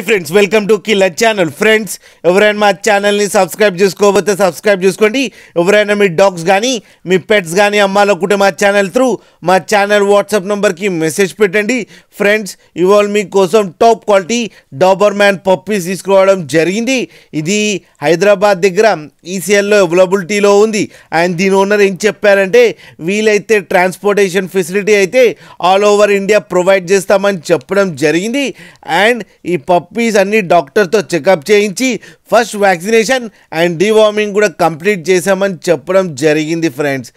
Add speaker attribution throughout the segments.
Speaker 1: Friends welcome to killer channel. Friends ఎవరైనా మా ఛానల్ని సబ్స్క్రైబ్ చేసుకోకపోతే సబ్స్క్రైబ్ చేసుకోండి. ఎవరైనా మీ డాగ్స్ కానీ మీ పెట్స్ కానీ అమ్మాలనుకుంటే మా ఛానల్ త్రూ మా ఛానల్ వాట్సాప్ నెంబర్కి మెసేజ్ పెట్టండి. ఫ్రెండ్స్ ఇవాళ మీకోసం టాప్ క్వాలిటీ డాబర్మ్యాన్ పప్పీస్ తీసుకురావడం జరిగింది. ఇది హైదరాబాద్ దగ్గర ఈసీఎల్లో అవైలబిలిటీలో ఉంది. అండ్ దీని ఓనర్ ఏం చెప్పారంటే వీలైతే ట్రాన్స్పోర్టేషన్ ఫెసిలిటీ అయితే ఆల్ ఓవర్ ఇండియా ప్రొవైడ్ చేస్తామని చెప్పడం జరిగింది. అండ్ ఈ పప్పీస్ అన్ని డాక్టర్తో చెకప్ చేయించి ఫస్ట్ వ్యాక్సినేషన్ అండ్ డీవార్మింగ్ కూడా కంప్లీట్ చేసామని చెప్పడం జరిగింది ఫ్రెండ్స్.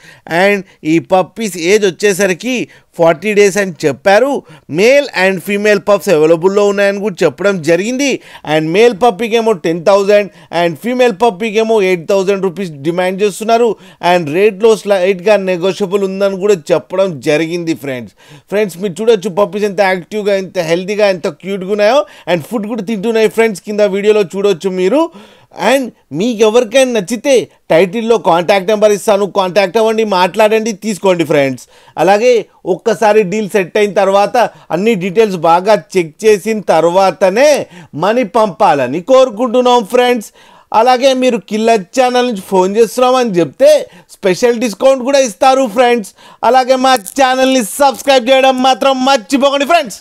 Speaker 1: అండ్ ఈ పప్పీస్ ఏజ్ వచ్చేసరికి 40 days అని చెప్పారు. మేల్ అండ్ ఫీమేల్ పప్స్ అవైలబుల్లో ఉన్నాయని కూడా చెప్పడం జరిగింది. అండ్ మేల్ పప్పీకేమో 10,000 అండ్ ఫీమేల్ పప్పీకేమో 8,000 రూపీస్ డిమాండ్ చేస్తున్నారు. అండ్ రేట్లో స్లైట్గా నెగోషియబుల్ ఉందని కూడా చెప్పడం జరిగింది ఫ్రెండ్స్ మీరు చూడొచ్చు పప్పీస్ ఎంత యాక్టివ్గా ఎంత హెల్తీగా ఎంత క్యూట్గా ఉన్నాయో. అండ్ ఫుడ్ కూడా తింటున్నాయి ఫ్రెండ్స్, కింద వీడియోలో చూడొచ్చు మీరు. అండ్ మీకు ఎవరికైనా నచ్చితే టైటిల్లో కాంటాక్ట్ నెంబర్ ఇస్తాను, కాంటాక్ట్ అవ్వండి, మాట్లాడండి, తీసుకోండి ఫ్రెండ్స్. అలాగే ఒక్కసారి డీల్ సెట్ అయిన తర్వాత అన్ని డీటెయిల్స్ బాగా చెక్ చేసిన తర్వాతనే మనీ పంపాలని కోరుకుంటున్నాం ఫ్రెండ్స్. అలాగే మీరు కిల్లర్ ఛానల్ నుంచి ఫోన్ చేస్తున్నామని చెప్తే స్పెషల్ డిస్కౌంట్ కూడా ఇస్తారు ఫ్రెండ్స్. అలాగే మా ఛానల్ని సబ్స్క్రైబ్ చేయడం మాత్రం మర్చిపోకండి ఫ్రెండ్స్.